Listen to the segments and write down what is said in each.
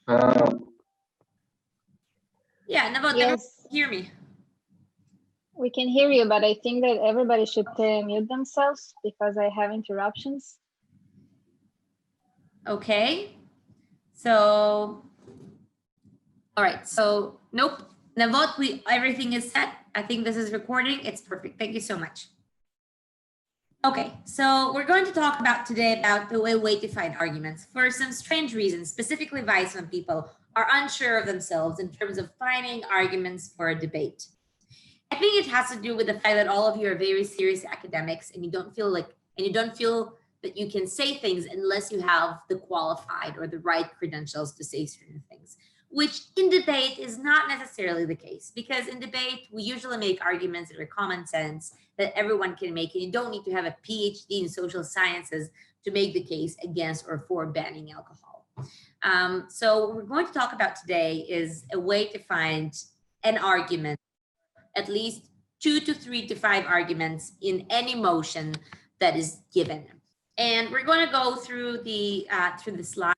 Yeah, Navot, Yes, hear me. we can hear you, but I think that everybody should mute themselves because I have interruptions. Okay. So, all right. So, nope. Navot, everything is set. I think this is recording. It's perfect. Thank you so much. Okay, so we're going to talk about today about the way to find arguments for some strange reasons, specifically why some people are unsure of themselves in terms of finding arguments for a debate. I think it has to do with the fact that all of you are very serious academics and you don't feel that you can say things unless you have the qualified or the right credentials to say certain things, which in debate is not necessarily the case, because in debate, we usually make arguments that are common sense that everyone can make, and you don't need to have a PhD in social sciences to make the case against or for banning alcohol. So what we're going to talk about today is a way to find an argument, at least 2 to 3 to 5 arguments in any motion that is given. And we're going to go through the slide.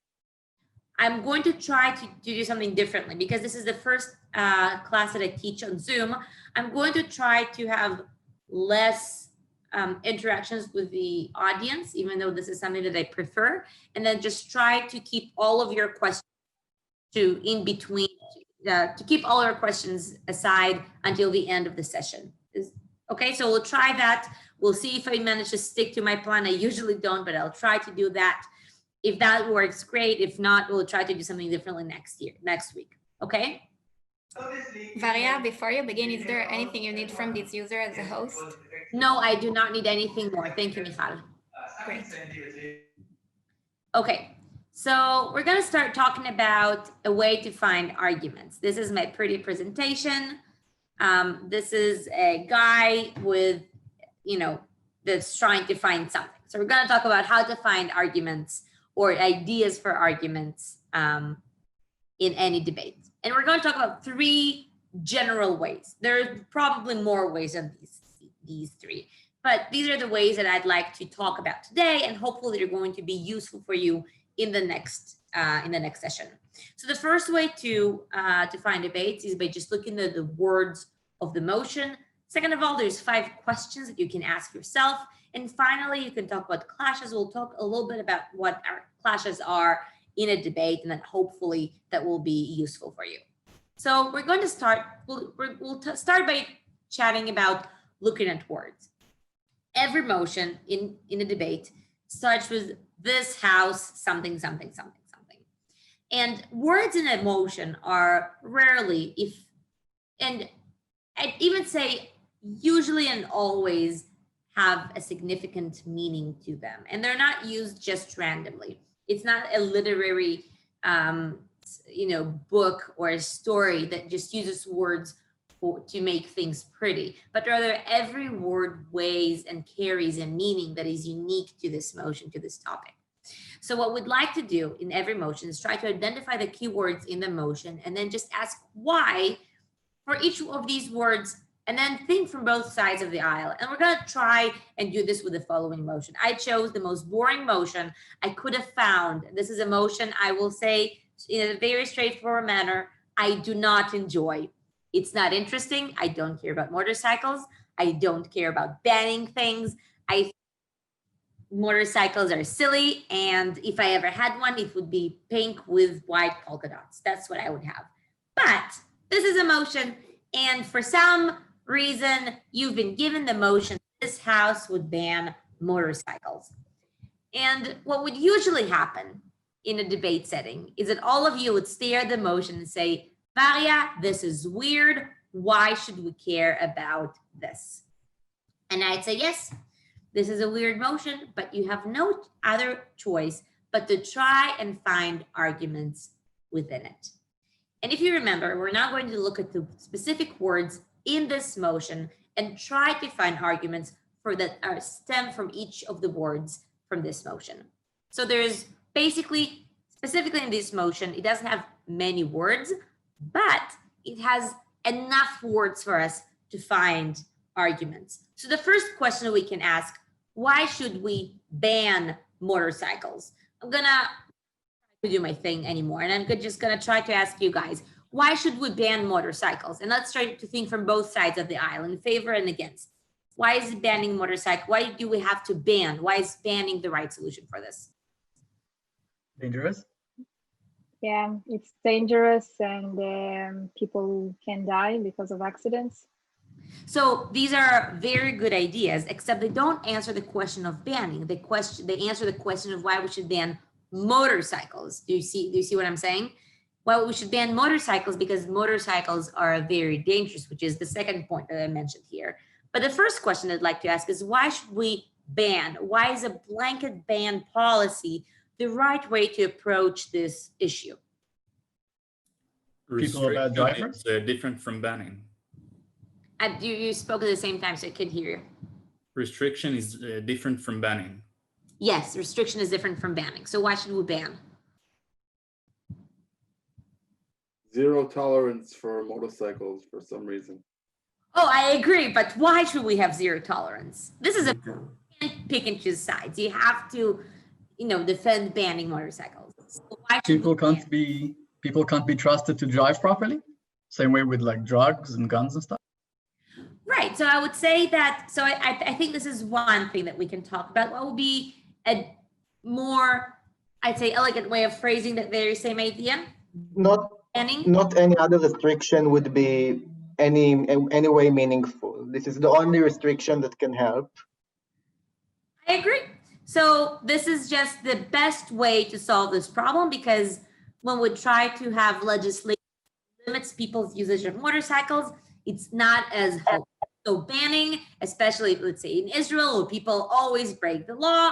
I'm going to try to do something differently because this is the first class that I teach on Zoom. I'm going to try to have less interactions with the audience, even though this is something that I prefer, and then just try to keep all of your questions in between, to keep all our questions aside until the end of the session. Okay, so we'll try that. We'll see if I manage to stick to my plan. I usually don't, but I'll try to do that. If that works, great. If not, we'll try to do something differently next week. Okay? Varia, before you begin, is there anything you need from this user as a host? No, I do not need anything more. Thank you, Michal. Great. Okay, so we're going to start talking about a way to find arguments. This is my pretty presentation. This is a guy with, that's trying to find something. So we're going to talk about how to find arguments or ideas for arguments in any debate. And we're going to talk about 3 general ways. There are probably more ways than these 3, but these are the ways that I'd like to talk about today, and hopefully they're going to be useful for you in the next session. So the first way to find debates is by just looking at the words of the motion. Second of all, there's 5 questions that you can ask yourself. And finally, you can talk about clashes. We'll talk a little bit about what our clashes are in a debate, and then hopefully that will be useful for you. So we're going to start, we'll start by chatting about looking at words. Every motion in a debate starts with this house, something, something, something, something. And words in a motion are rarely, and I'd even say usually and always, have a significant meaning to them. And they're not used just randomly. It's not a literary, book or a story that just uses words to make things pretty, but rather every word weighs and carries a meaning that is unique to this motion, to this topic. So what we'd like to do in every motion is try to identify the keywords in the motion and then just ask why for each of these words, and then think from both sides of the aisle. And we're going to try and do this with the following motion. I chose the most boring motion I could have found. This is a motion, I will say in a very straightforward manner, I do not enjoy. It's not interesting. I don't care about motorcycles. I don't care about banning things. Motorcycles are silly. And if I ever had one, it would be pink with white polka dots. That's what I would have. But this is a motion. And for some reason, you've been given the motion, this house would ban motorcycles. And what would usually happen in a debate setting is that all of you would stare at the motion and say, Varia, this is weird. Why should we care about this? And I'd say, yes, this is a weird motion, but you have no other choice but to try and find arguments within it. And if you remember, we're now going to look at the specific words in this motion and try to find arguments for that are stem from each of the words from this motion. So there's basically, specifically in this motion, it doesn't have many words, but it has enough words for us to find arguments. So the first question we can ask, why should we ban motorcycles? I'm gonna to do my thing anymore. And I'm just gonna try to ask you guys, why should we ban motorcycles? And let's try to think from both sides of the aisle, in favor and against. Why is it banning motorcycle? Why do we have to ban? Why is banning the right solution for this? Dangerous. Yeah, it's dangerous and people can die because of accidents. So these are very good ideas, except they don't answer the question of banning. They answer the question of why we should ban motorcycles. Do you see what I'm saying? Well, we should ban motorcycles because motorcycles are very dangerous, which is the second point that I mentioned here. But the first question I'd like to ask is, why should we ban? Why is a blanket ban policy the right way to approach this issue? People are bad drivers? It's different from banning. You spoke at the same time, so I could hear you. Restriction is different from banning. Yes, restriction is different from banning. So why should we ban? Zero tolerance for motorcycles for some reason. Oh, I agree, but why should we have zero tolerance? This is a pick and choose sides. You have to, defend banning motorcycles. So why should People we ban? can't be trusted to drive properly. Same way with like drugs and guns and stuff. Right. So I would say that. So I think this is one thing that we can talk about. What would be a more, I'd say, elegant way of phrasing that very same idea? Banning. Not any other restriction would be any way meaningful. This is the only restriction that can help. I agree. So this is just the best way to solve this problem, because when we try to have legislation that limits people's usage of motorcycles, it's not as helpful. So banning, especially let's say in Israel, where people always break the law,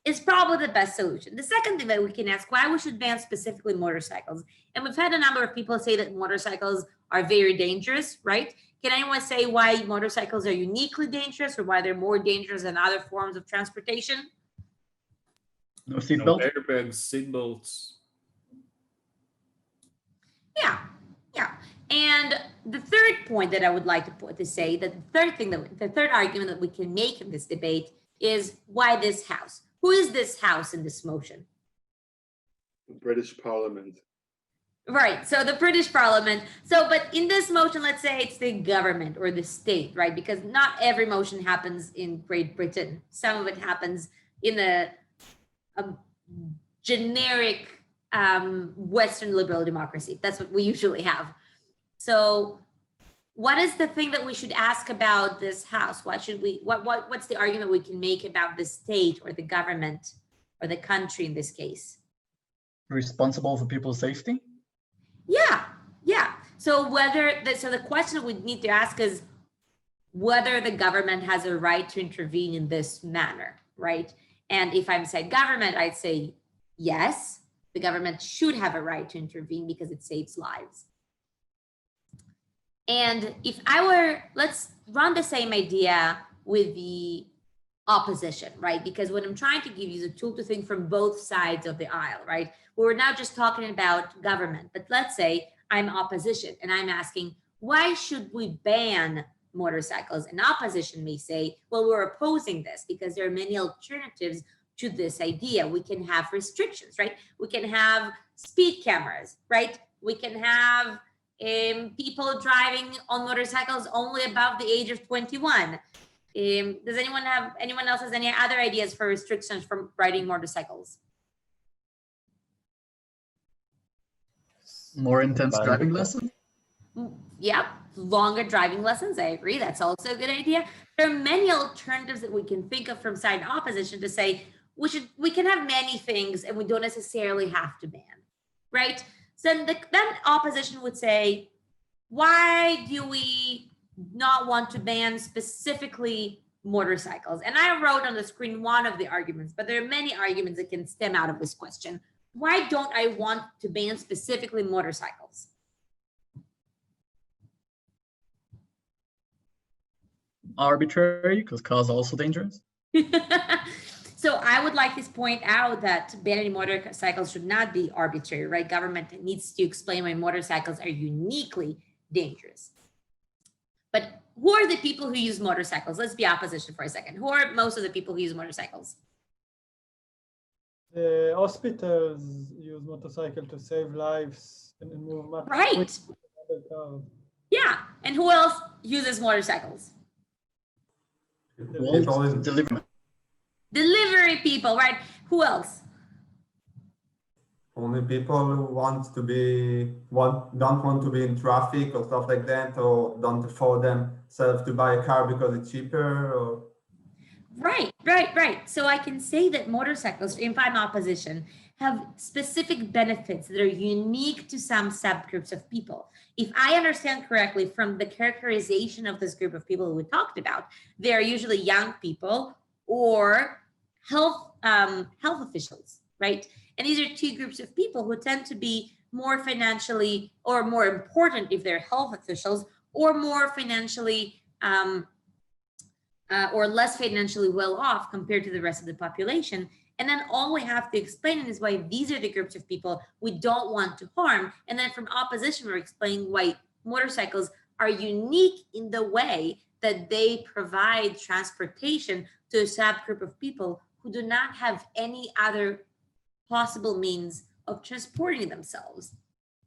is probably the best solution. The second thing that we can ask, why we should ban specifically motorcycles. And we've had a number of people say that motorcycles are very dangerous, right? Can anyone say why motorcycles are uniquely dangerous, or why they're more dangerous than other forms of transportation? No No seatbelt. airbags, seatbelts. Yeah. And the third point that I would like to say, that the third argument that we can make in this debate is, why this house? Who is this house in this motion? The British Parliament. Right, so the British Parliament. So, but in this motion, let's say it's the government or the state, right? Because not every motion happens in Great Britain. Some of it happens in a generic Western liberal democracy. That's what we usually have. So what is the thing that we should ask about this house? What's the argument we can make about the state or the government or the country in this case? Responsible for people's safety. Yeah. So the question we need to ask is whether the government has a right to intervene in this manner, right? And if I'm saying government, I'd say yes, the government should have a right to intervene because it saves lives. And let's run the same idea with the opposition, right? Because what I'm trying to give you is a tool to think from both sides of the aisle, right? We're not just talking about government, but let's say I'm opposition and I'm asking, why should we ban motorcycles? And opposition may say, well, we're opposing this because there are many alternatives to this idea. We can have restrictions, right? We can have speed cameras, right? We can have people driving on motorcycles only above the age of 21. Does anyone else has any other ideas for restrictions from riding motorcycles? More intense driving lessons. Yeah, longer driving lessons. I agree. That's also a good idea. There are many alternatives that we can think of from side and opposition to say we can have many things and we don't necessarily have to ban, right? So then opposition would say, why do we not want to ban specifically motorcycles? And I wrote on the screen one of the arguments, but there are many arguments that can stem out of this question. Why don't I want to ban specifically motorcycles? Arbitrary, because cars are also dangerous. So I would like to point out that banning motorcycles should not be arbitrary, right? Government needs to explain why motorcycles are uniquely dangerous. But who are the people who use motorcycles? Let's be opposition for a second. Who are most of the people who use motorcycles? The hospitals use motorcycle to save lives and move much Right. quicker than other cars. Yeah. And who else uses motorcycles? People in, Delivery people, right? Who else? only people who don't want to be in traffic or stuff like that, or don't afford themselves to buy a car because it's cheaper. Or Right. So I can say that motorcycles, if I'm opposition, have specific benefits that are unique to some subgroups of people. If I understand correctly from the characterization of this group of people we talked about, they are usually young people or health officials, right? And these are two groups of people who tend to be more financially or more important if they're health officials, or more financially or less financially well off compared to the rest of the population. And then all we have to explain is why these are the groups of people we don't want to harm. And then from opposition, we're explaining why motorcycles are unique in the way that they provide transportation to a subgroup of people who do not have any other possible means of transporting themselves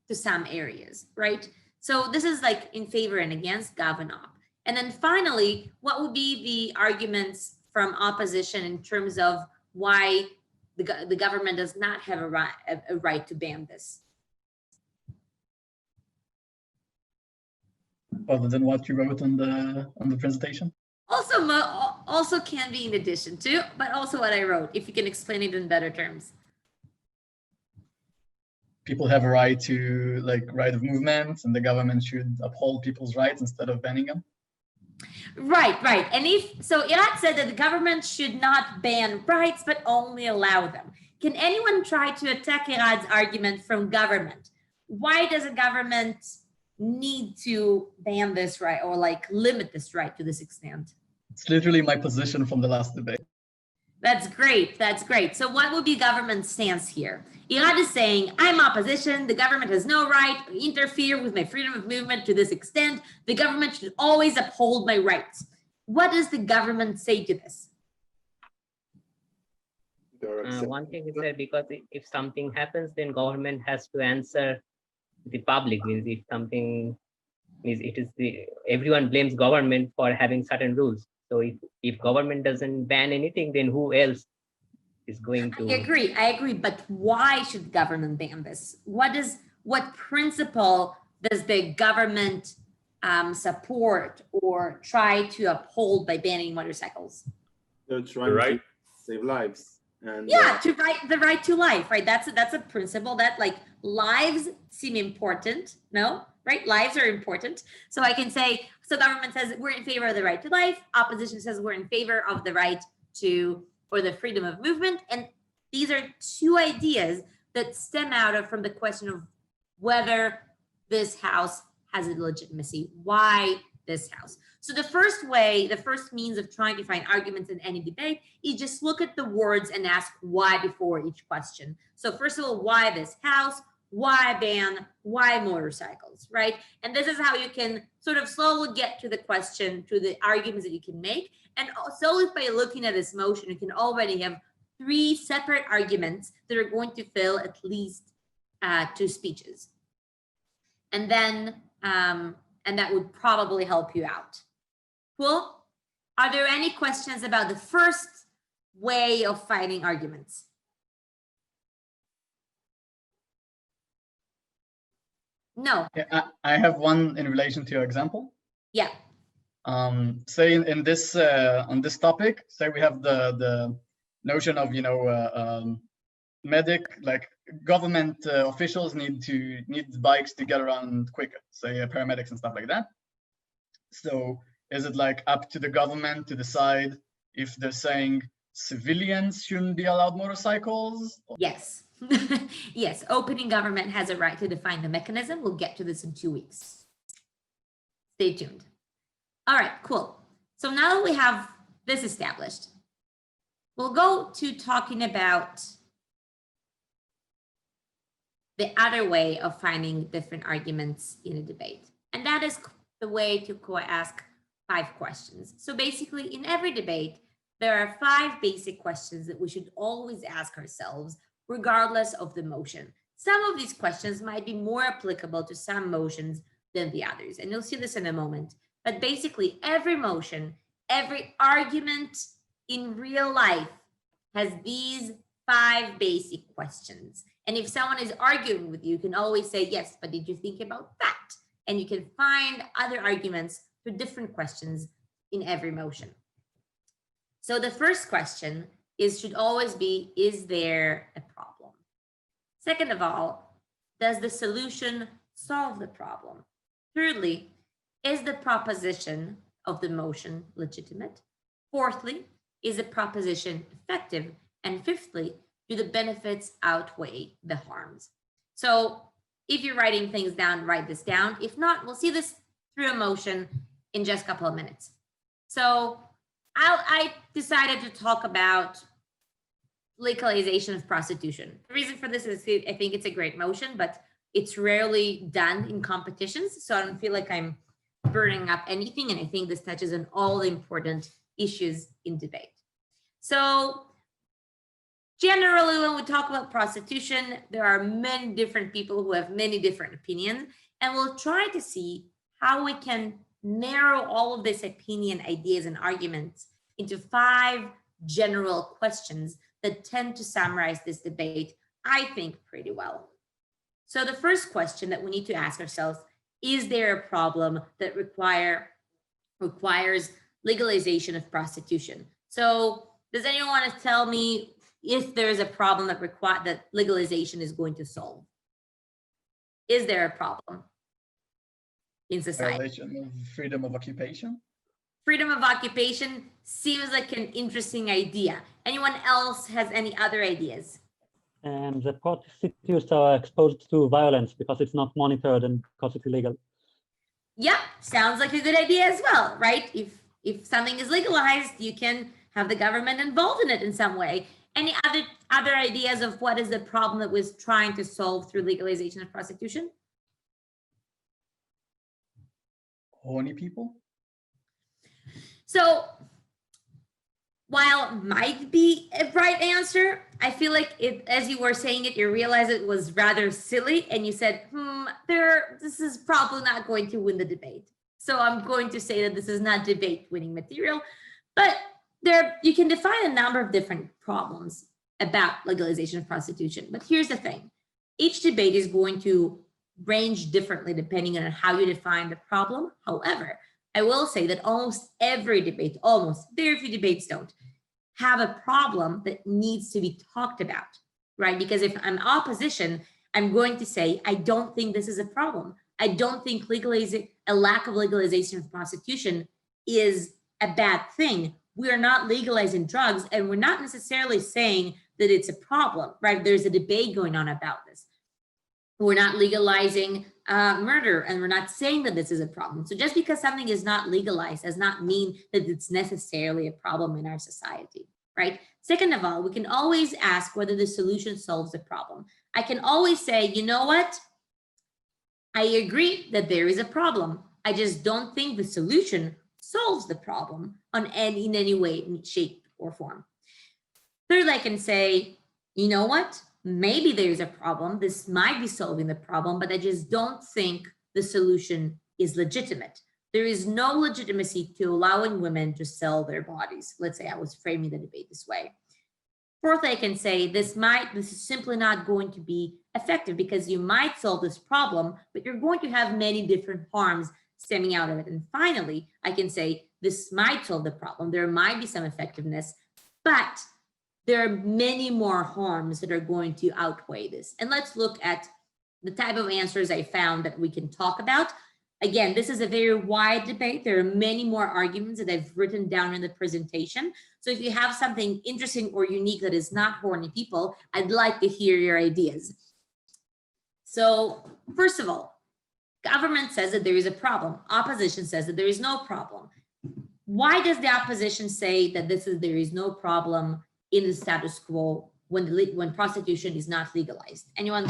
to some areas, right? So this is like in favor and against gov and op. And then finally, what would be the arguments from opposition in terms of why the government does not have a right to ban this? Other than what you wrote on the presentation? Also can be in addition to, but also what I wrote, if you can explain it in better terms. People have a right to right of movement, and the government should uphold people's rights instead of banning them. Right. And Irat said that the government should not ban rights, but only allow them. Can anyone try to attack Irat's argument from government? Why does a government need to ban this right or limit this right to this extent? It's literally my position from the last debate. That's great. So what would be government's stance here? Irat is saying, I'm opposition. The government has no right to interfere with my freedom of movement to this extent. The government should always uphold my rights. What does the government say to this? One thing is that because if something happens, then government has to answer the public. Means if something is, everyone blames government for having certain rules. So if government doesn't ban anything, then who else is going to? I agree. But why should the government ban this? What principle does the government support or try to uphold by banning motorcycles? They're trying to save lives. And the right to life, right? That's a principle that lives seem important, no? Right? Lives are important. So I can say, so government says we're in favor of the right to life. Opposition says we're in favor of the right to, or the freedom of movement. And these are two ideas that stem out from the question of whether this house has a legitimacy. Why this house? So the first means of trying to find arguments in any debate is just look at the words and ask why before each question. So first of all, why this house? Why ban? Why motorcycles, right? And this is how you can sort of slowly get to the question, to the arguments that you can make. And solely by looking at this motion, you can already have 3 separate arguments that are going to fill at least 2 speeches. And then, and that would probably help you out. Cool? Are there any questions about the first way of finding arguments? No. Yeah, I have one in relation to your example. Yeah. Say in this on this topic, say we have the notion of medic, government officials need bikes to get around quicker, say paramedics and stuff like that. So is it up to the government to decide if they're saying civilians shouldn't be allowed motorcycles? Yes. Yes, opening government has a right to define the mechanism. We'll get to this in 2 weeks. Stay tuned. All right, cool. So now that we have this established, we'll go to talking about the other way of finding different arguments in a debate. And that is the way to ask 5 questions. So basically in every debate, there are 5 basic questions that we should always ask ourselves, regardless of the motion. Some of these questions might be more applicable to some motions than the others, and you'll see this in a moment. But basically, every motion, every argument in real life has these 5 basic questions. And if someone is arguing with you, you can always say, yes, but did you think about that? And you can find other arguments for different questions in every motion. So the first question should always be, is there a problem? Second of all, does the solution solve the problem? Thirdly, is the proposition of the motion legitimate? Fourthly, is the proposition effective? And fifthly, do the benefits outweigh the harms? So if you're writing things down, write this down. If not, we'll see this through a motion in just a couple of minutes. So I decided to talk about legalization of prostitution. The reason for this is I think it's a great motion, but it's rarely done in competitions. So I don't feel like I'm burning up anything. And I think this touches on all the important issues in debate. So generally, when we talk about prostitution, there are many different people who have many different opinions, and we'll try to see how we can narrow all of these opinion, ideas, and arguments into 5 general questions that tend to summarize this debate, I think, pretty well. So the first question that we need to ask ourselves, is there a problem that requires legalization of prostitution? So does anyone want to tell me if there is a problem that legalization is going to solve? Is there a problem in society? Violation of freedom of occupation. Freedom of occupation seems like an interesting idea. Anyone else has any other ideas? The prostitutes are exposed to violence because it's not monitored and because it's illegal. Yeah, sounds like a good idea as well, right? If something is legalized, you can have the government involved in it in some way. Any other ideas of what is the problem that we're trying to solve through legalization of prostitution? Horny people. So while might be a right answer, I feel like as you were saying it, you realized it was rather silly, and you said, this is probably not going to win the debate. So I'm going to say that this is not debate winning material, but you can define a number of different problems about legalization of prostitution. But here's the thing. Each debate is going to range differently depending on how you define the problem. However, I will say that almost every debate, very few debates don't, have a problem that needs to be talked about, right? Because if I'm opposition, I'm going to say, I don't think this is a problem. I don't think a lack of legalization of prostitution is a bad thing. We are not legalizing drugs, and we're not necessarily saying that it's a problem, right? There's a debate going on about this. We're not legalizing murder, and we're not saying that this is a problem. So just because something is not legalized does not mean that it's necessarily a problem in our society, right? Second of all, we can always ask whether the solution solves the problem. I can always say, you know what? I agree that there is a problem. I just don't think the solution solves the problem in any way, shape, or form. Third, I can say, you know what? Maybe there's a problem. This might be solving the problem, but I just don't think the solution is legitimate. There is no legitimacy to allowing women to sell their bodies. Let's say I was framing the debate this way. Fourth, I can say this is simply not going to be effective because you might solve this problem, but you're going to have many different harms stemming out of it. And finally, I can say this might solve the problem. There might be some effectiveness, but there are many more harms that are going to outweigh this. And let's look at the type of answers I found that we can talk about. Again, this is a very wide debate. There are many more arguments that I've written down in the presentation. So if you have something interesting or unique that is not horny people, I'd like to hear your ideas. So first of all, government says that there is a problem. Opposition says that there is no problem. Why does the opposition say that there is no problem in the status quo when prostitution is not legalized? Anyone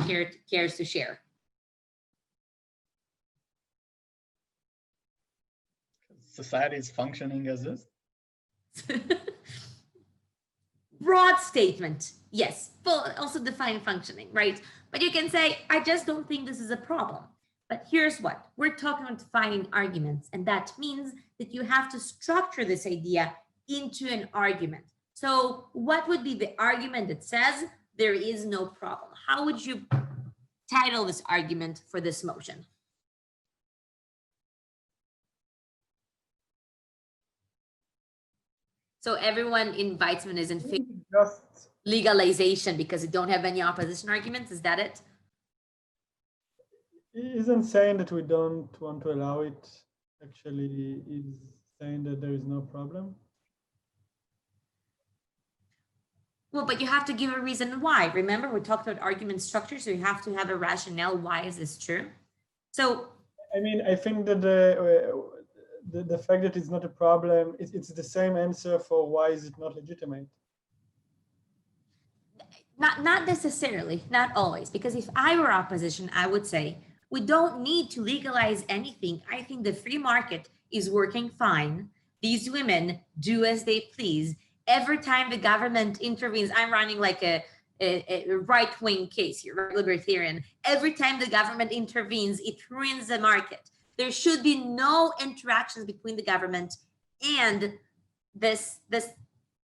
cares to share? Society is functioning as is. broad statement, yes, but also define functioning, right? But you can say, I just don't think this is a problem. But here's what, we're talking about defining arguments, and that means that you have to structure this idea into an argument. So what would be the argument that says there is no problem? How would you title this argument for this motion? So everyone in Weizmann is in favor of Just legalization because they don't have any opposition arguments. Is that it? isn't saying that we don't want to allow it, actually is saying that there is no problem. Well, but you have to give a reason why. Remember, we talked about argument structure, so you have to have a rationale. Why is this true? So, I mean, I think that the fact that it's not a problem, it's the same answer for why is it not legitimate. not necessarily, not always, because if I were opposition, I would say, we don't need to legalize anything. I think the free market is working fine. These women do as they please. Every time the government intervenes, I'm running like a right-wing case here, right, libertarian. Every time the government intervenes, it ruins the market. There should be no interactions between the government and this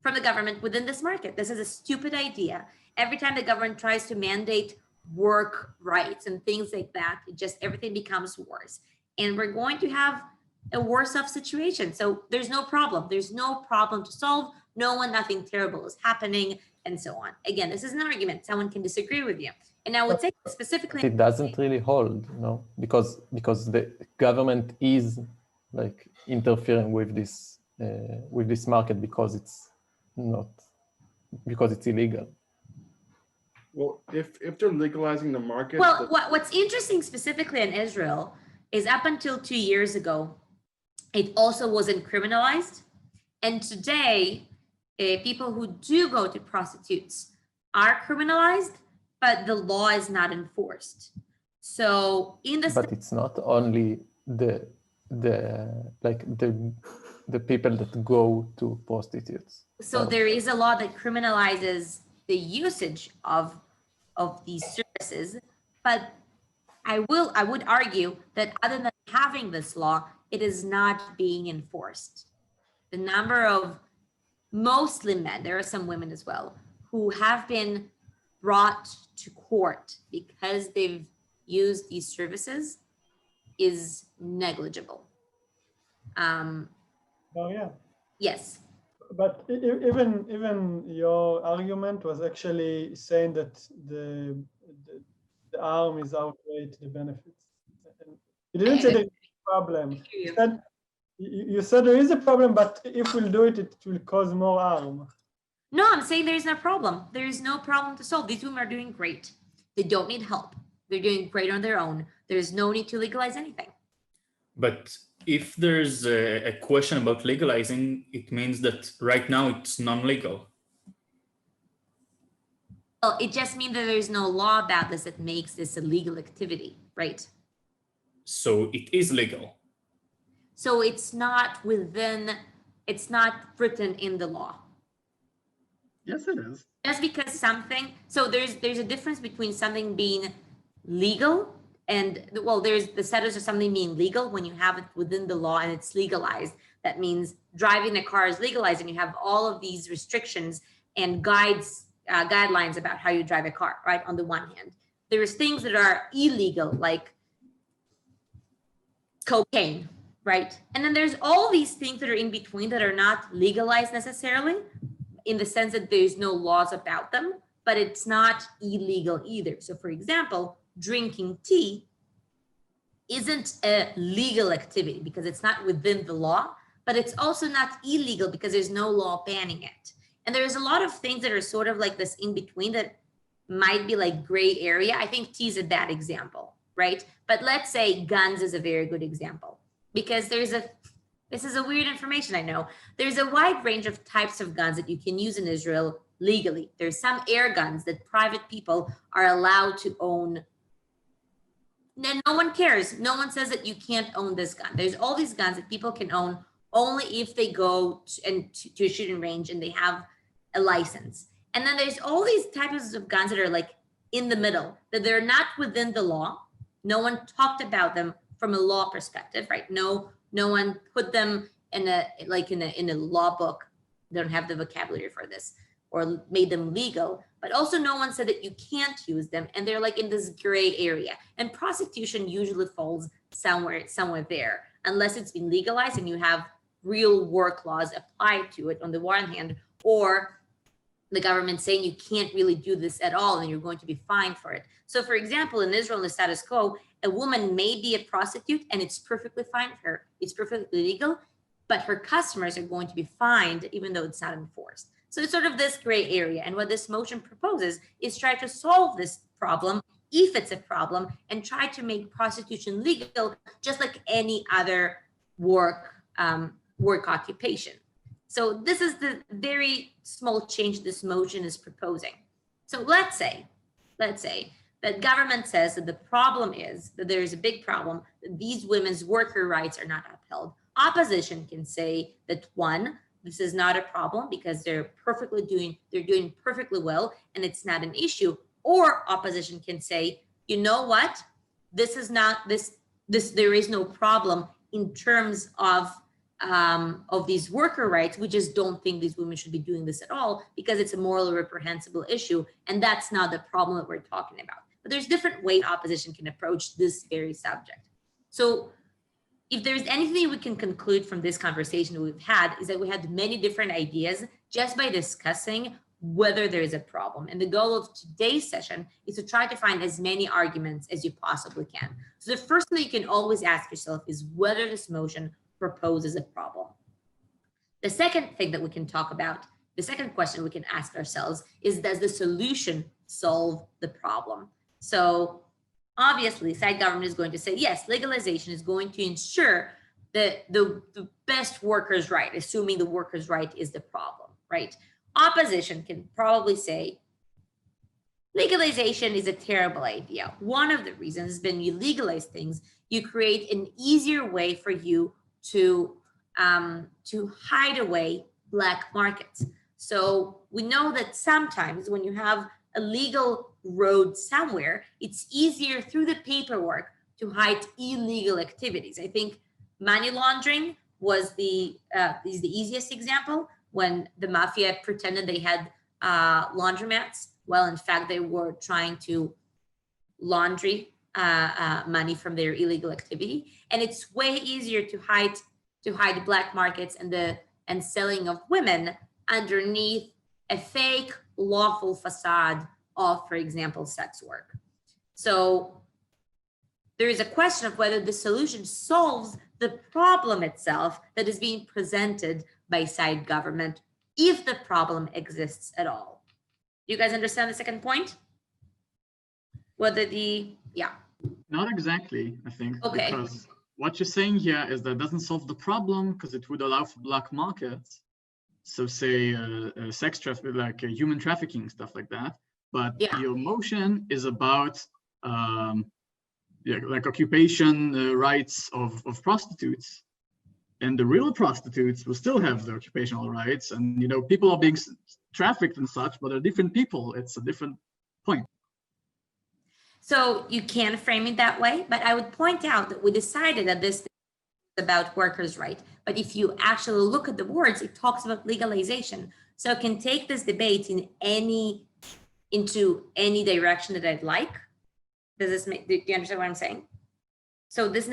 from the government within this market. This is a stupid idea. Every time the government tries to mandate work rights and things like that, everything becomes worse. And we're going to have a worse off situation. So there's no problem. There's no problem to solve. Nothing terrible is happening, and so on. Again, this is an argument. Someone can disagree with you. And I would say specifically, it doesn't really hold, because the government is like interfering with this market because it's illegal. Well, if they're legalizing the market. well, what's interesting specifically in Israel is up until 2 years ago, it also wasn't criminalized. And today, people who do go to prostitutes are criminalized, but the law is not enforced. So in the But it's not only the people that go to prostitutes. So there is a law that criminalizes the usage of these services, but I would argue that other than having this law, it is not being enforced. The number of mostly men, there are some women as well, who have been brought to court because they've used these services is negligible. Oh yeah. Yes. But even your argument was actually saying that the harm is outweighed the benefits. And you didn't say there's a problem. You said there is a problem, but if we'll do it, it will cause more harm. No, I'm saying there is no problem. There is no problem to solve. These women are doing great. They don't need help. They're doing great on their own. There's no need to legalize anything. But if there's a question about legalizing, it means that right now it's non-legal. Well, it just means that there's no law about this that makes this a legal activity, right? So it is legal. So it's not written in the law. Yes, it is. Just because something, so there's a difference between something being legal and, well, there's the status of something being legal when you have it within the law and it's legalized. That means driving a car is legalized and you have all of these restrictions and guidelines about how you drive a car, right? On the one hand, there's things that are illegal, like cocaine, right? And then there's all these things that are in between that are not legalized necessarily, in the sense that there's no laws about them, but it's not illegal either. So for example, drinking tea isn't a legal activity because it's not within the law, but it's also not illegal because there's no law banning it. And there's a lot of things that are sort of like this in between that might be like gray area. I think tea is a bad example, right? But let's say guns is a very good example because this is a weird information, I know. There's a wide range of types of guns that you can use in Israel legally. There's some air guns that private people are allowed to own. And no one cares. No one says that you can't own this gun. There's all these guns that people can own only if they go to a shooting range and they have a license. And then there's all these types of guns that are like in the middle, that they're not within the law. No one talked about them from a law perspective, right? No one put them in a law book. They don't have the vocabulary for this, or made them legal, but also no one said that you can't use them, and they're like in this gray area. And prostitution usually falls somewhere there, unless it's been legalized and you have real work laws applied to it on the one hand, or the government saying you can't really do this at all and you're going to be fined for it. So for example, in Israel, in the status quo, a woman may be a prostitute and it's perfectly fine for her. It's perfectly legal, but her customers are going to be fined even though it's not enforced. So it's sort of this gray area. And what this motion proposes is try to solve this problem, if it's a problem, and try to make prostitution legal, just like any other work occupation. So this is the very small change this motion is proposing. So let's say that government says that the problem is that there is a big problem, that these women's worker rights are not upheld. Opposition can say that one, this is not a problem because they're doing perfectly well and it's not an issue. Or opposition can say, you know what, this is not there is no problem in terms of these worker rights. We just don't think these women should be doing this at all because it's a morally reprehensible issue, and that's not the problem that we're talking about. But there's different ways opposition can approach this very subject. So if there's anything we can conclude from this conversation we've had, is that we had many different ideas just by discussing whether there is a problem. And the goal of today's session is to try to find as many arguments as you possibly can. So the first thing you can always ask yourself is whether this motion proposes a problem. The second thing that we can talk about, the second question we can ask ourselves is, does the solution solve the problem? So obviously, side government is going to say, yes, legalization is going to ensure the best workers' right, assuming the workers' right is the problem, right? Opposition can probably say, legalization is a terrible idea. One of the reasons is when you legalize things, you create an easier way for you to hide away black markets. So we know that sometimes when you have a legal road somewhere, it's easier through the paperwork to hide illegal activities. I think money laundering is the easiest example, when the mafia pretended they had laundromats. Well, in fact, they were trying to laundry money from their illegal activity. And it's way easier to hide black markets and selling of women underneath a fake lawful facade of, for example, sex work. So there is a question of whether the solution solves the problem itself that is being presented by side government, if the problem exists at all. Do you guys understand the second point? Whether Not exactly, I think. Okay. Because what you're saying here is that it doesn't solve the problem because it would allow for black markets. So say sex trafficking, like human trafficking, stuff like that. But your motion is about like occupation rights of prostitutes. And the real prostitutes will still have their occupational rights. And, you know, people are being trafficked and such, but they're different people. It's a different point. So you can frame it that way, but I would point out that we decided that this is about workers' right. But if you actually look at the words, it talks about legalization. So I can take this debate into any direction that I'd like. Do you understand what I'm saying? So this,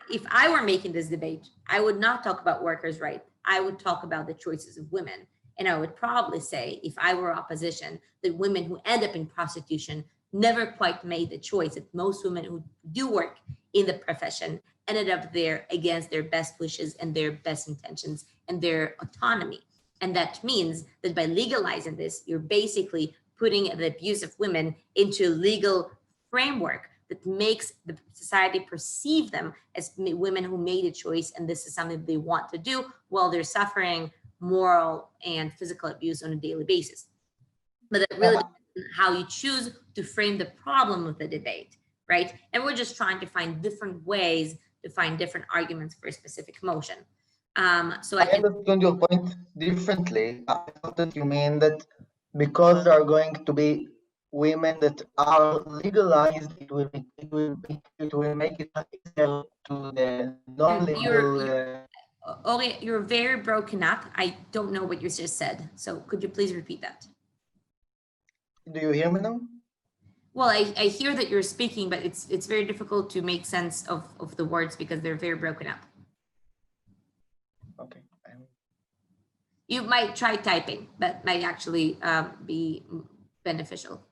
if I were making this debate, I would not talk about workers' right. I would talk about the choices of women. And I would probably say, if I were opposition, that women who end up in prostitution never quite made the choice, that most women who do work in the profession ended up there against their best wishes and their best intentions and their autonomy. And that means that by legalizing this, you're basically putting the abuse of women into a legal framework that makes the society perceive them as women who made a choice, and this is something they want to do while they're suffering moral and physical abuse on a daily basis. But it really depends on how you choose to frame the problem of the debate, right? And we're just trying to find different ways to find different arguments for a specific motion. So I understand your point differently. I thought that you mean that because there are going to be women that are legalized, it will make it easier to the non-legal. Okay, you're very broken up. I don't know what you just said. So could you please repeat that? Do you hear me now? Well, I hear that you're speaking, but it's very difficult to make sense of the words because they're very broken up. Okay. You might try typing. That might actually be beneficial.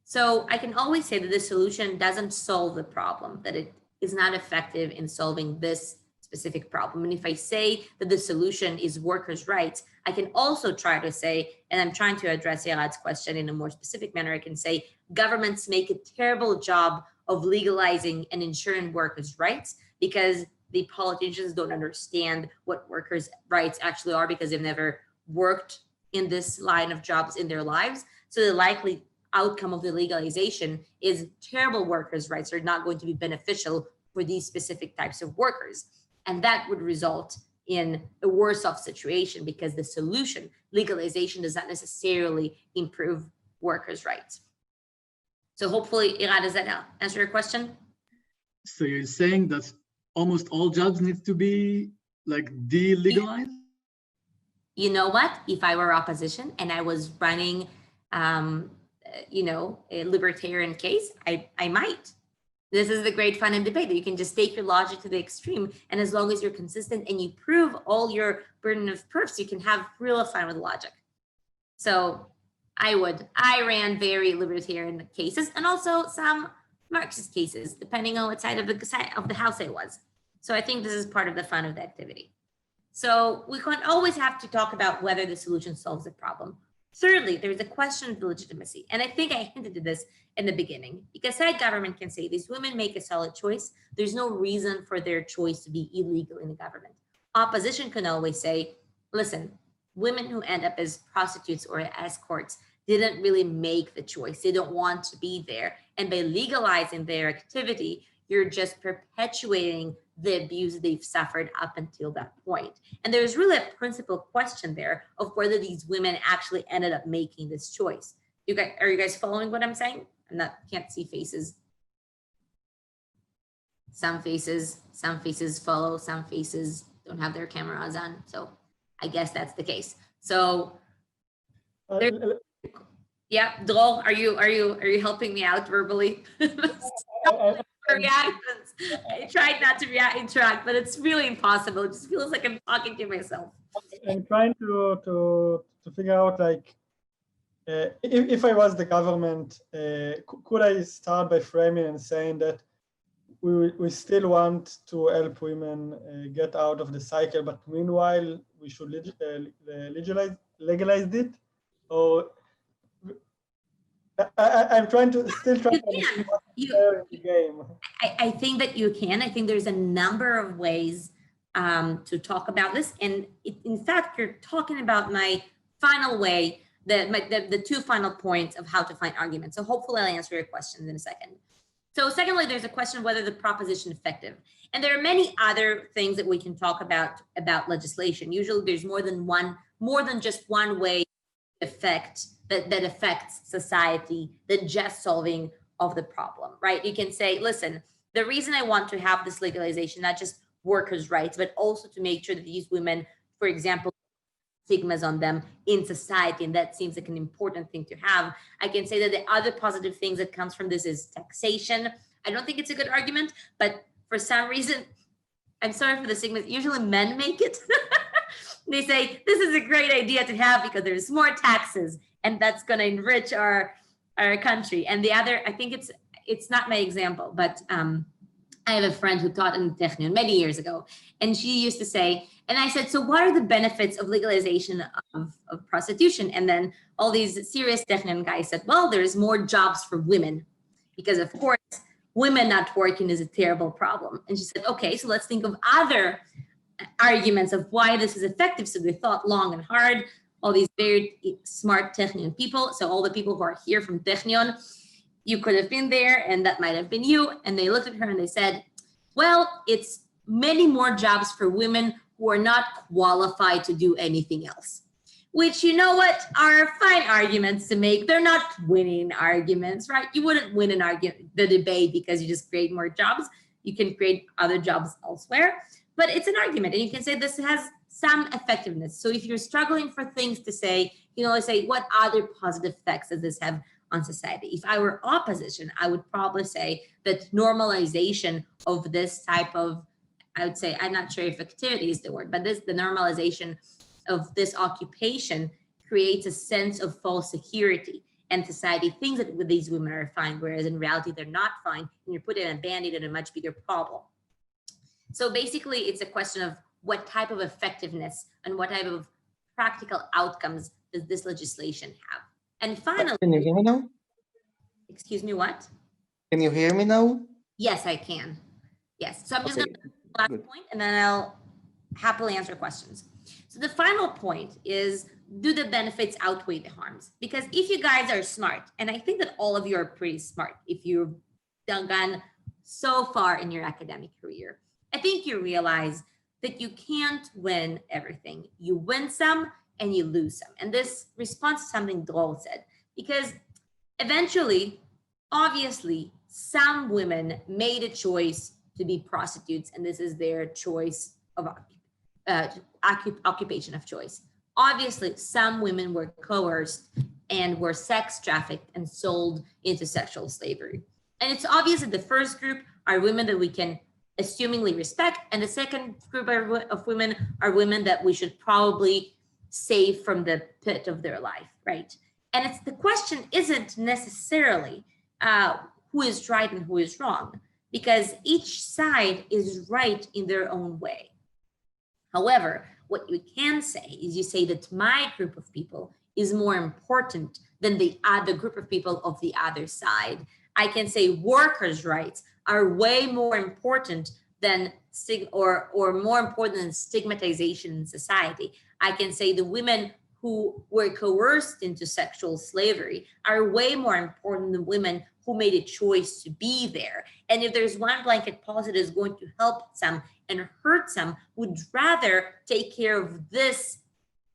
So I can always say that the solution doesn't solve the problem, that it is not effective in solving this specific problem. And if I say that the solution is workers' rights, I can also try to say, and I'm trying to address Yarad's question in a more specific manner, I can say governments make a terrible job of legalizing and ensuring workers' rights because the politicians don't understand what workers' rights actually are because they've never worked in this line of jobs in their lives. So the likely outcome of the legalization is terrible workers' rights are not going to be beneficial for these specific types of workers. And that would result in a worse off situation because the solution, legalization, does not necessarily improve workers' rights. So hopefully, Ira, does that answer your question? So you're saying that almost all jobs need to be like delegalized? You know what? If I were opposition and I was running, you know, a libertarian case, I might. This is the great fun and debate that you can just take your logic to the extreme. And as long as you're consistent and you prove all your burden of proofs, you can have real fun with logic. So I ran very libertarian cases and also some Marxist cases, depending on what side of the house I was. So I think this is part of the fun of the activity. So we can always have to talk about whether the solution solves the problem. Thirdly, there's a question of the legitimacy. And I think I hinted to this in the beginning, because that government can say these women make a solid choice. There's no reason for their choice to be illegal in the government. Opposition can always say, listen, women who end up as prostitutes or escorts didn't really make the choice. They don't want to be there. And by legalizing their activity, you're just perpetuating the abuse they've suffered up until that point. And there's really a principal question there of whether these women actually ended up making this choice. Are you guys following what I'm saying? Can't see faces. Some faces follow, some faces don't have their cameras on. So I guess that's the case. So yeah, Dror, are you helping me out verbally? Reactions. I tried not to interact, but it's really impossible. It just feels like I'm talking to myself. I'm trying to figure out, like, if I was the government, could I start by framing and saying that we still want to help women get out of the cycle, but meanwhile we should legalize it? Or I'm still trying to understand what's there in the game. I think that you can. I think there's a number of ways to talk about this. And in fact, you're talking about my final way, the two final points of how to find arguments. So hopefully I'll answer your questions in a second. So secondly, there's a question of whether the proposition is effective. And there are many other things that we can talk about legislation. Usually there's more than just one way that affects society than just solving of the problem, right? You can say, listen, the reason I want to have this legalization, not just workers' rights, but also to make sure that these women, for example, stigmas on them in society, and that seems like an important thing to have. I can say that the other positive things that comes from this is taxation. I don't think it's a good argument, but for some reason, I'm sorry for the stigmas, usually men make it. They say, this is a great idea to have because there's more taxes and that's going to enrich our country. And the other, I think it's not my example, but I have a friend who taught in Technion many years ago, and she used to say, and I said, so what are the benefits of legalization of prostitution? And then all these serious Technion guys said, well, there's more jobs for women because of course, women not working is a terrible problem. And she said, okay, so let's think of other arguments of why this is effective. So they thought long and hard, all these very smart Technion people. So all the people who are here from Technion, you could have been there and that might have been you. And they looked at her and they said, well, it's many more jobs for women who are not qualified to do anything else. Which, you know what, are fine arguments to make. They're not winning arguments, right? You wouldn't win an argument, the debate, because you just create more jobs. You can create other jobs elsewhere, but it's an argument, and you can say this has some effectiveness. So if you're struggling for things to say, you can always say, what other positive effects does this have on society? If I were opposition, I would probably say that normalization of this type of, I would say, I'm not sure if activity is the word, but the normalization of this occupation creates a sense of false security, and society thinks that these women are fine, whereas in reality they're not fine, and you're putting a band-aid on a much bigger problem. So basically it's a question of what type of effectiveness and what type of practical outcomes does this legislation have. And finally, Can you hear me now? excuse me, what? Can you hear me now? Yes, I can. Yes, so I'm just Okay, going to last good. point, and then I'll happily answer questions. So the final point is, do the benefits outweigh the harms? Because if you guys are smart, and I think that all of you are pretty smart if you've gone so far in your academic career, I think you realize that you can't win everything. You win some and you lose some. And this responds to something Drol said, because eventually, obviously, some women made a choice to be prostitutes, and this is their choice of occupation of choice. Obviously, some women were coerced and were sex trafficked and sold into sexual slavery. And it's obvious that the first group are women that we can assumingly respect, and the second group of women are women that we should probably save from the pit of their life, right? And it's the question isn't necessarily who is right and who is wrong, because each side is right in their own way. However, what you can say is you say that my group of people is more important than the other group of people of the other side. I can say workers' rights are way more important than or more important than stigmatization in society. I can say the women who were coerced into sexual slavery are way more important than women who made a choice to be there. And if there's one blanket policy that is going to help some and hurt some, would rather take care of this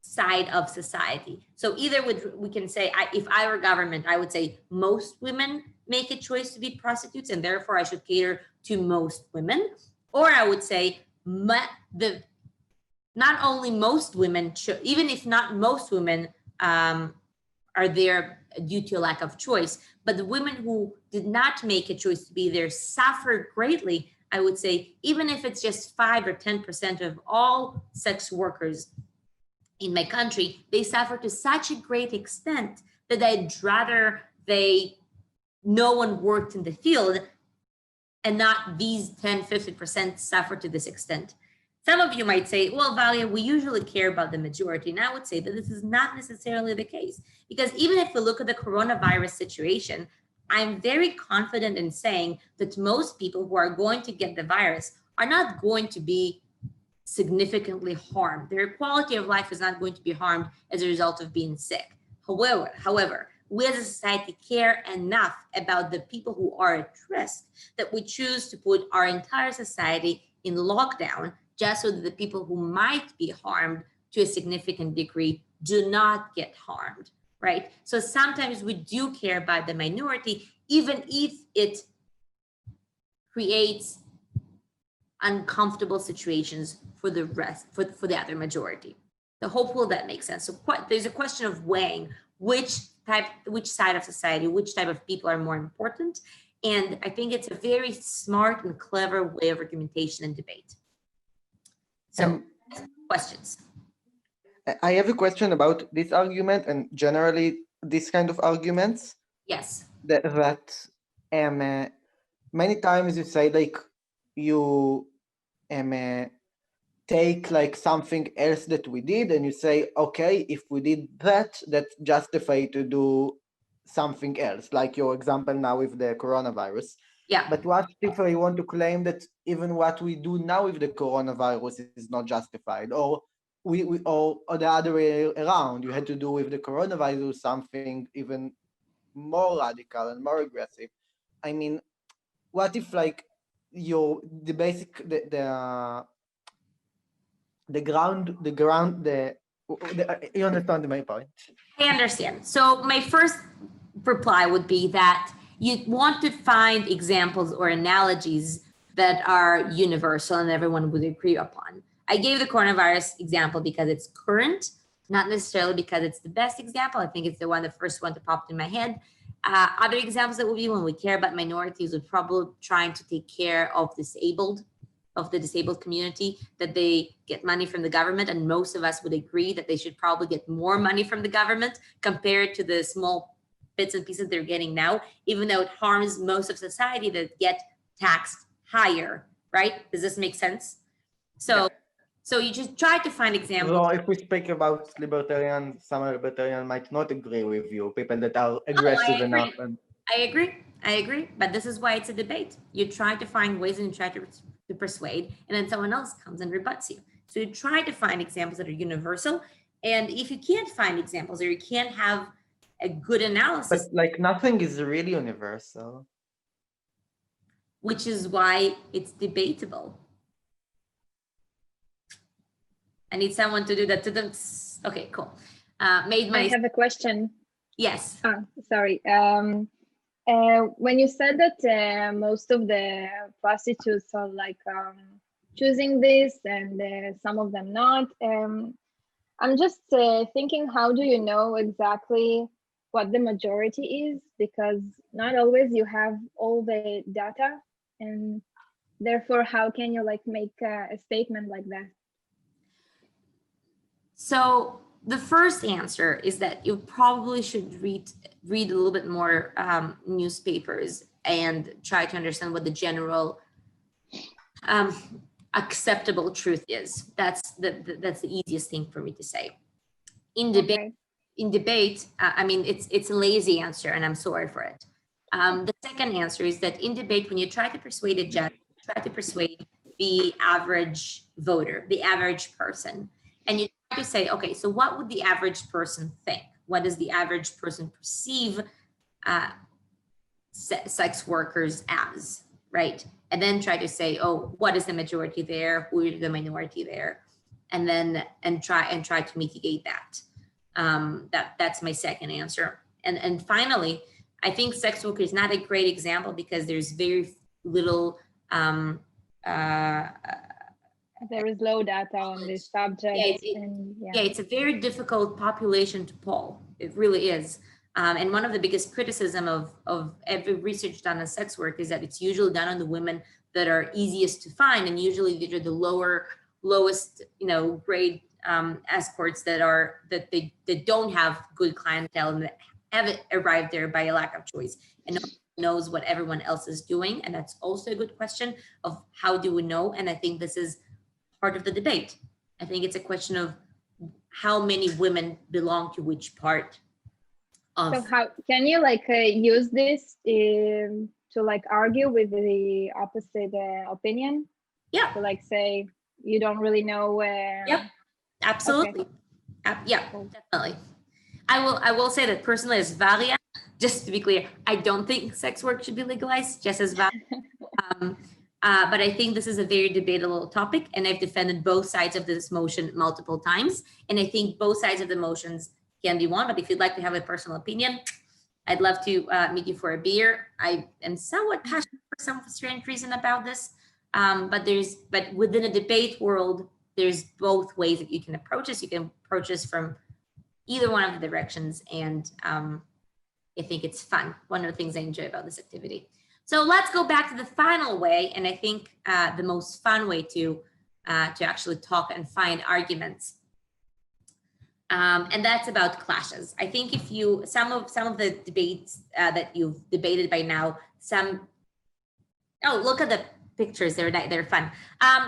side of society. So either we can say, if I were government, I would say most women make a choice to be prostitutes, and therefore I should cater to most women. Or I would say not only most women, even if not most women are there due to a lack of choice, but the women who did not make a choice to be there suffer greatly. I would say, even if it's just 5 or 10% of all sex workers in my country, they suffer to such a great extent that I'd rather no one worked in the field and not these 10-50% suffer to this extent. Some of you might say, well, Valia, we usually care about the majority. And I would say that this is not necessarily the case, because even if we look at the coronavirus situation, I'm very confident in saying that most people who are going to get the virus are not going to be significantly harmed. Their quality of life is not going to be harmed as a result of being sick. However, we as a society care enough about the people who are at risk that we choose to put our entire society in lockdown, just so that the people who might be harmed to a significant degree do not get harmed, right? So sometimes we do care about the minority, even if it creates uncomfortable situations for the rest, for the other majority. So hopefully that makes sense. So there's a question of weighing which side of society, which type of people are more important. And I think it's a very smart and clever way of argumentation and debate. So questions? I have a question about this argument and generally this kind of arguments. Yes. That many times you say like you take like something else that we did and you say, okay, if we did that, that's justified to do something else, like your example now with the coronavirus. Yeah. But what if I want to claim that even what we do now with the coronavirus is not justified, or or the other way around, you had to do with the coronavirus something even more radical and more aggressive. I mean, what if like the you understand my point? I understand. So my first reply would be that you want to find examples or analogies that are universal and everyone would agree upon. I gave the coronavirus example because it's current, not necessarily because it's the best example. I think it's the first one that popped in my head. Other examples that would be when we care about minorities would probably trying to take care of the disabled community, that they get money from the government. And most of us would agree that they should probably get more money from the government compared to the small bits and pieces they're getting now, even though it harms most of society that get taxed higher, right? Does this make sense? So, so you just try to find examples. So if we speak about libertarians, some libertarians might not agree with you, people that are aggressive enough. And I agree, but this is why it's a debate. You try to find ways and you try to persuade, and then someone else comes and rebuts you. So you try to find examples that are universal, and if you can't find examples or you can't have a good analysis, but like nothing is really universal, which is why it's debatable. I need someone to do that to them. Okay, cool. I have a question. Yes. Sorry. When you said that most of the prostitutes are like choosing this and some of them not, I'm just thinking, how do you know exactly what the majority is? Because not always you have all the data, and therefore, how can you like make a statement like that? So the first answer is that you probably should read a little bit more newspapers and try to understand what the general acceptable truth is. That's the easiest thing for me to say. In debate, I mean, it's a lazy answer, and I'm sorry for it. The second answer is that in debate, when you try to persuade a judge, try to persuade the average voter, the average person, and you try to say, okay, so what would the average person think? What does the average person perceive sex workers as, right? And then try to say, oh, what is the majority there? Who is the minority there? And then try to mitigate that. That's my second answer. And finally, I think sex worker is not a great example because there's very little there is low data on this subject. It's a very difficult population to poll. It really is. And one of the biggest criticism of every research done on sex work is that it's usually done on the women that are easiest to find, and usually these are the lowest, grade escorts that they don't have good clientele and that haven't arrived there by a lack of choice and knows what everyone else is doing. And that's also a good question of how do we know? And I think this is part of the debate. I think it's a question of how many women belong to which part of. So how can you use this to argue with the opposite opinion? Yeah. To say you don't really know. Yep. Absolutely. Okay. Yeah, definitely. I will say that personally, as Varia, just to be clear, I don't think sex work should be legalized, just as Varia. But I think this is a very debatable topic, and I've defended both sides of this motion multiple times. And I think both sides of the motions can be won. But if you'd like to have a personal opinion, I'd love to meet you for a beer. I am somewhat passionate for some strange reason about this. But within a debate world, there's both ways that you can approach this. You can approach this from either one of the directions, and I think it's fun. One of the things I enjoy about this activity. So let's go back to the final way, and I think the most fun way to actually talk and find arguments, and that's about clashes. I think if you some of the debates that you've debated by now, look at the pictures, they're fun.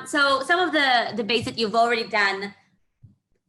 So some of the debates that you've already done,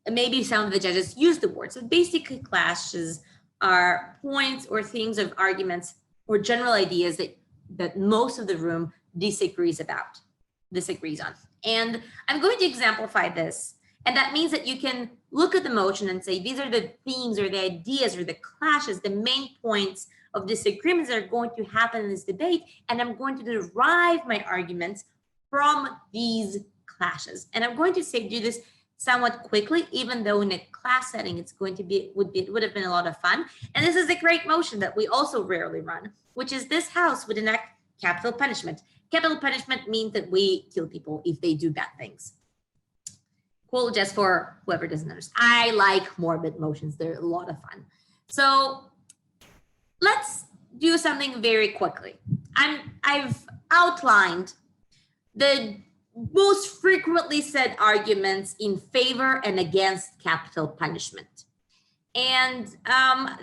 maybe some of the judges use the word. So basically, clashes are points or things of arguments or general ideas that most of the room disagrees on. And I'm going to exemplify this. And that means that you can look at the motion and say, these are the themes or the ideas or the clashes, the main points of disagreements that are going to happen in this debate. And I'm going to derive my arguments from these clashes. And I'm going to do this somewhat quickly, even though in a class setting it's going to be would have been a lot of fun. And this is a great motion that we also rarely run, which is this house would enact capital punishment. Capital punishment means that we kill people if they do bad things. Cool, just for whoever doesn't understand. I like morbid motions. They're a lot of fun. So let's do something very quickly. I've outlined the most frequently said arguments in favor and against capital punishment. And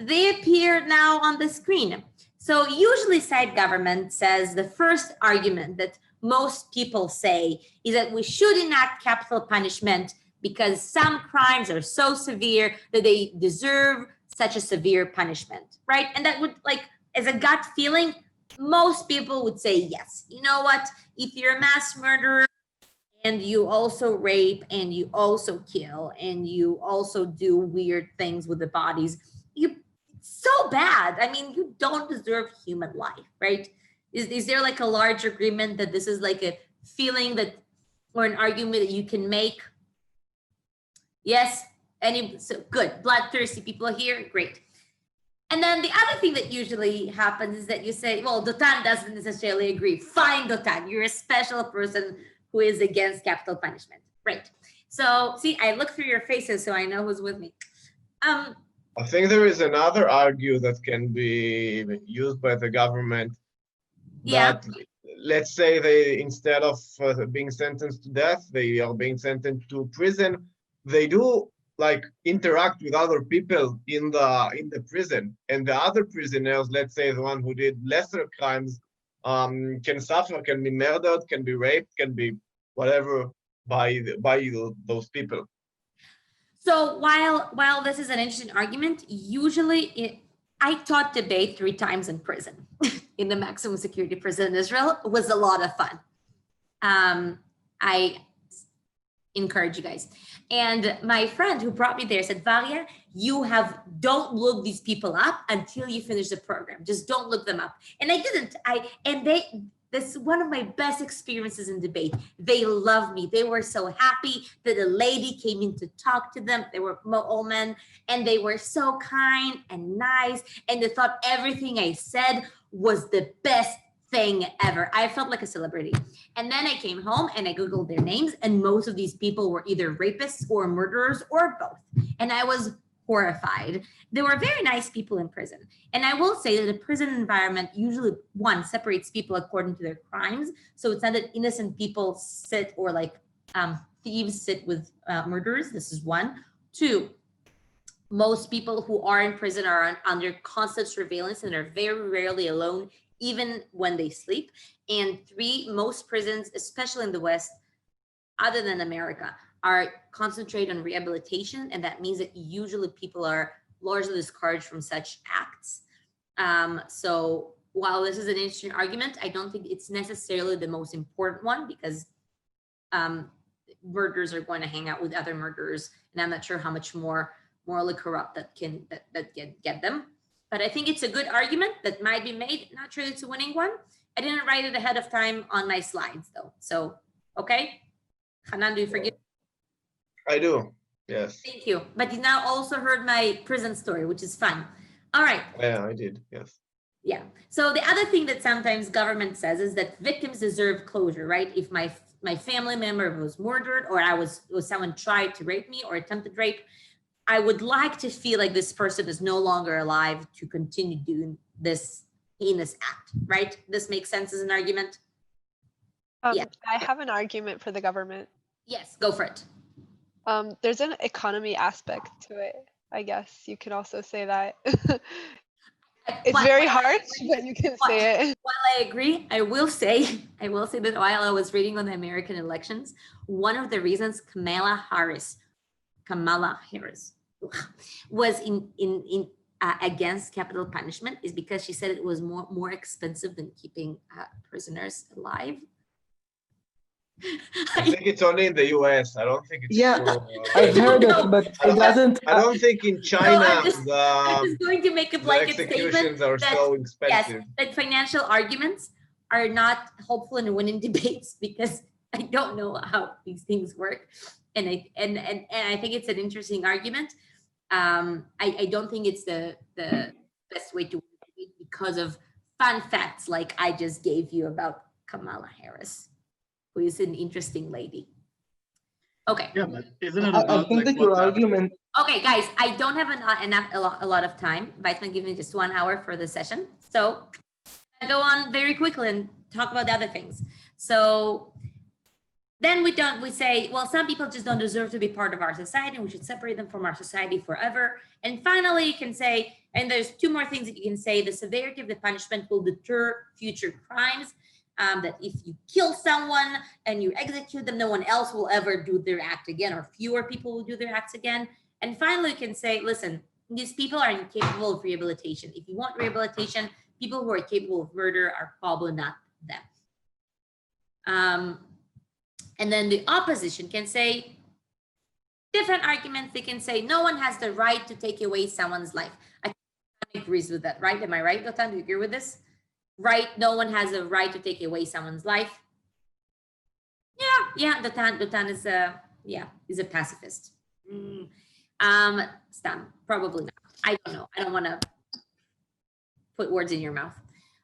they appear now on the screen. So usually side government says the first argument that most people say is that we should enact capital punishment because some crimes are so severe that they deserve such a severe punishment, right? And that would, like, as a gut feeling, most people would say yes. You know what? If you're a mass murderer and you also rape and you also kill and you also do weird things with the bodies, you so bad. I mean, you don't deserve human life, right? Is there like a large agreement that this is like a feeling that, or an argument that you can make? Yes, so good, bloodthirsty people here, great. And then the other thing that usually happens is that you say, well, Dotan doesn't necessarily agree. Fine, Dotan, you're a special person who is against capital punishment. Right. So see, I look through your faces so I know who's with me. I think there is another argue that can be used by the government. That, let's say they, instead of being sentenced to death, they are being sentenced to prison. They do like interact with other people in the prison, and the other prisoners, let's say the one who did lesser crimes, can suffer, can be murdered, can be raped, can be whatever by those people. So while this is an interesting argument, usually I taught debate 3 times in prison, in the maximum security prison in Israel. It was a lot of fun. I encourage you guys. And my friend who brought me there said, Varia, don't look these people up until you finish the program. Just don't look them up. And I didn't. This is one of my best experiences in debate. They loved me. They were so happy that a lady came in to talk to them. They were all men, and they were so kind and nice. And they thought everything I said was the best thing ever. I felt like a celebrity. And then I came home and I Googled their names, and most of these people were either rapists or murderers or both. And I was horrified. There were very nice people in prison. And I will say that the prison environment usually, one, separates people according to their crimes. So it's not that innocent people sit, or like thieves sit with murderers. This is one. 2, most people who are in prison are under constant surveillance and are very rarely alone, even when they sleep. And 3, most prisons, especially in the West, other than America, are concentrated on rehabilitation. And that means that usually people are largely discouraged from such acts. So while this is an interesting argument, I don't think it's necessarily the most important one, because murderers are going to hang out with other murderers. And I'm not sure how much more morally corrupt that can get them. But I think it's a good argument that might be made. Not sure it's a winning one. I didn't write it ahead of time on my slides though. So, okay. Hanan, do you forgive? I do, yes. Thank you. But you now also heard my prison story, which is fun. All right. Yeah, I did, yes. Yeah. So the other thing that sometimes government says is that victims deserve closure, right? If my family member was murdered, or someone tried to rape me or attempted rape, I would like to feel like this person is no longer alive to continue doing this heinous act, right? This makes sense as an argument? Yeah. I have an argument for the government. Yes, go for it. There's an economy aspect to it, I guess. You could also say that. It's very hard, but you can say it. While I agree, I will say that while I was reading on the American elections, one of the reasons Kamala Harris was in against capital punishment is because she said it was more expensive than keeping prisoners alive. I think it's only in the US. I don't think it's I've heard it, but it doesn't. I don't think in China I'm just going to make a blanket executions statement are so expensive. Yes, that financial arguments are not helpful in winning debates, because I don't know how these things work. And I think it's an interesting argument. I don't think it's the best way to because of fun facts like I just gave you about Kamala Harris, who is an interesting lady. Okay. Yeah, but isn't it I about think like that your what happened? argument. Okay, guys, I don't have a lot of time. Weizmann gave me just 1 hour for the session. So I go on very quickly and talk about the other things. So then we say, well, some people just don't deserve to be part of our society, and we should separate them from our society forever. And finally, you can say, and there's 2 more things that you can say: the severity of the punishment will deter future crimes. That if you kill someone and you execute them, no one else will ever do their act again, or fewer people will do their acts again. And finally, you can say, listen, these people are incapable of rehabilitation. If you want rehabilitation, people who are capable of murder are probably not them. And then the opposition can say different arguments. They can say no one has the right to take away someone's life. I agrees with that, right? Am I right, Dotan? Do you agree with this? Right? No one has a right to take away someone's life. Yeah. Dotan is a pacifist. Stan, probably not. I don't know. I don't want to put words in your mouth.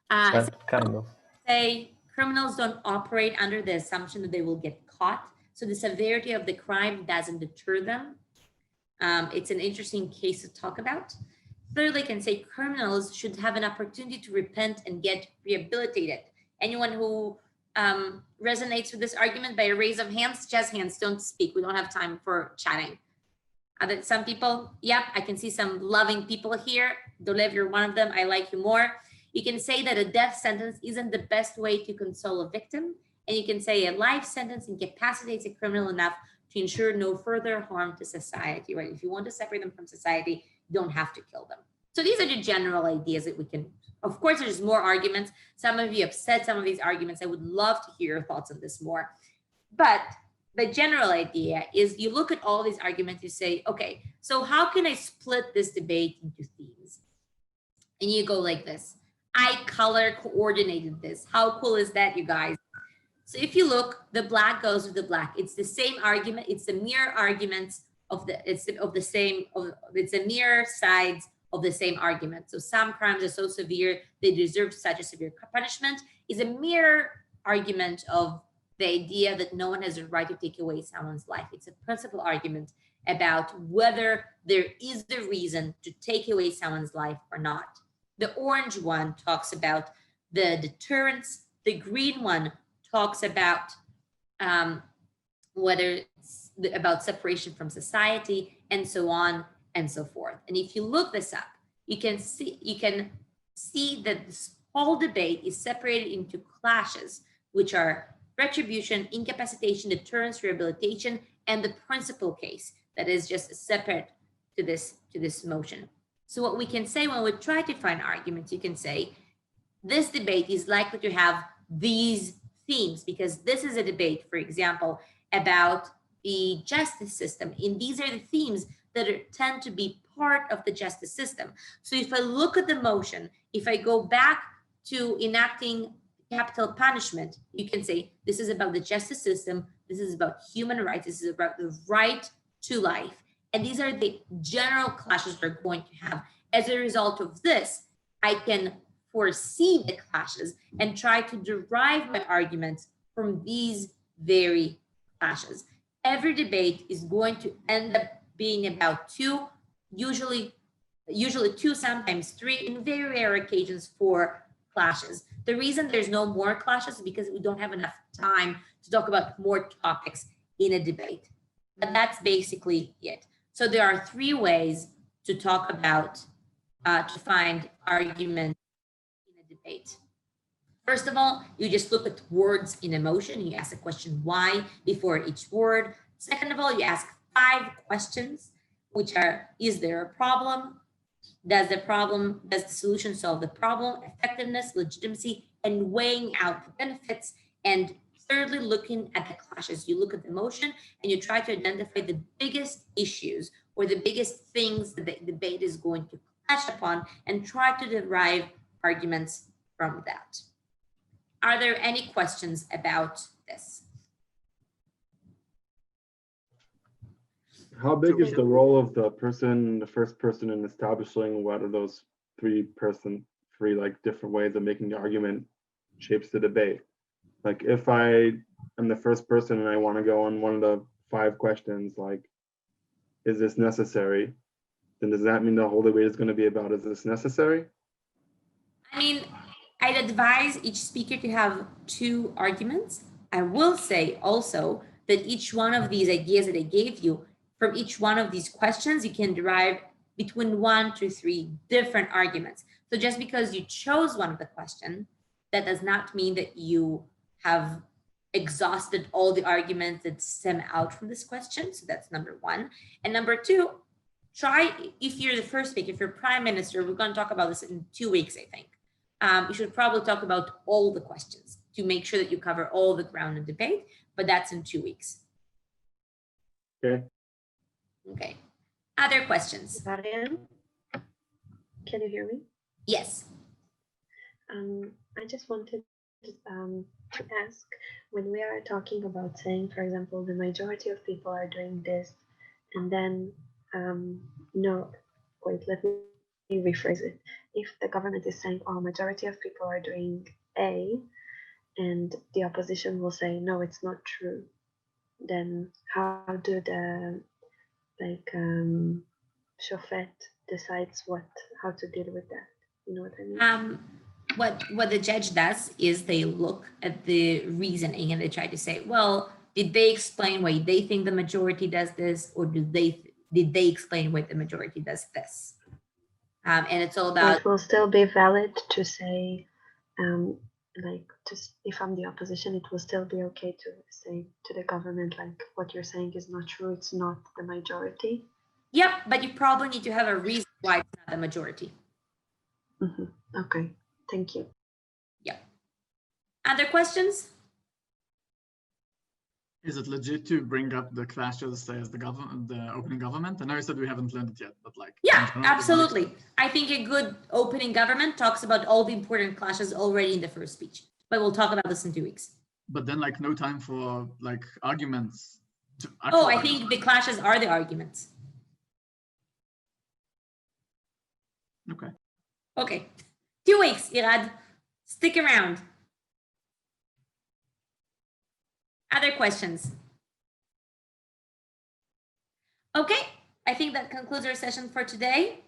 Kind of. Say criminals don't operate under the assumption that they will get caught. So the severity of the crime doesn't deter them. It's an interesting case to talk about. Thirdly, can say criminals should have an opportunity to repent and get rehabilitated. Anyone who resonates with this argument by a raise of hands, just hands, don't speak. We don't have time for chatting. Some people, yep, I can see some loving people here. Dolev, you're one of them. I like you more. You can say that a death sentence isn't the best way to console a victim. And you can say a life sentence incapacitates a criminal enough to ensure no further harm to society, right? If you want to separate them from society, you don't have to kill them. So these are the general ideas that we can, of course, there's more arguments. Some of you have said some of these arguments. I would love to hear your thoughts on this more. But the general idea is you look at all these arguments, you say, okay, so how can I split this debate into themes? And you go like this. I color coordinated this. How cool is that, you guys? So if you look, the black goes with the black. It's the same argument. It's the mirror arguments of the, it's the mirror sides of the same argument. So some crimes are so severe, they deserve such a severe punishment is a mirror argument of the idea that no one has a right to take away someone's life. It's a principal argument about whether there is the reason to take away someone's life or not. The orange one talks about the deterrence. The green one talks about whether it's about separation from society and so on and so forth. And if you look this up, you can see that this whole debate is separated into clashes, which are retribution, incapacitation, deterrence, rehabilitation, and the principal case that is just separate to this motion. So what we can say when we try to find arguments, you can say this debate is likely to have these themes because this is a debate, for example, about the justice system. And these are the themes that tend to be part of the justice system. So if I look at the motion, if I go back to enacting capital punishment, you can say this is about the justice system, this is about human rights, this is about the right to life. And these are the general clashes we're going to have. As a result of this, I can foresee the clashes and try to derive my arguments from these very clashes. Every debate is going to end up being about two, usually two, sometimes three, in very rare occasions 4 clashes. The reason there's no more clashes is because we don't have enough time to talk about more topics in a debate. But that's basically it. So there are 3 ways to talk about, to find argument in a debate. First of all, you just look at words in a motion. You ask the question why before each word. Second of all, you ask 5 questions, which are, is there a problem? Does the solution solve the problem? Effectiveness, legitimacy, and weighing out the benefits. And thirdly, looking at the clashes. You look at the motion and you try to identify the biggest issues or the biggest things that the debate is going to clash upon and try to derive arguments from that. Are there any questions about this? How big is the role of the first person in establishing what are those three like different ways of making the argument shapes the debate? Like if I am the first person and I want to go on one of the 5 questions, like, is this necessary? Then does that mean the whole debate is going to be about, is this necessary? I mean, I'd advise each speaker to have 2 arguments. I will say also that each one of these ideas that I gave you, from each one of these questions, you can derive between 1 to 3 different arguments. So just because you chose one of the question, that does not mean that you have exhausted all the arguments that stem out from this question. So that's number 1. And number 2, try, if you're the first speaker, if you're prime minister, we're going to talk about this in 2 weeks, I think. You should probably talk about all the questions to make sure that you cover all the ground in debate, but that's in 2 weeks. Okay. Okay. Other questions? Varia, can you hear me? Yes. I just wanted to ask, when we are talking about saying, for example, the majority of people are doing this, and then, no, wait, let me rephrase it. If the government is saying, oh, majority of people are doing A, and the opposition will say, no, it's not true, then how do the, like, shofet decides how to deal with that? You know what I mean? What the judge does is they look at the reasoning and they try to say, well, did they explain why they think the majority does this, or did they explain why the majority does this? And it's all about. It will still be valid to say, like, just if I'm the opposition, it will still be okay to say to the government, like, what you're saying is not true. It's not the majority. Yep, but you probably need to have a reason why it's not the majority. Okay, thank you. Yeah. Other questions? Is it legit to bring up the clashes, say, as the opening government? I know you said we haven't learned it yet, but like. Yeah, absolutely. I think a good opening government talks about all the important clashes already in the first speech, but we'll talk about this in 2 weeks. But then like no time for like arguments. I think the clashes are the arguments. Okay. Okay. 2 weeks, Irad. Stick around. Other questions? Okay, I think that concludes our session for today.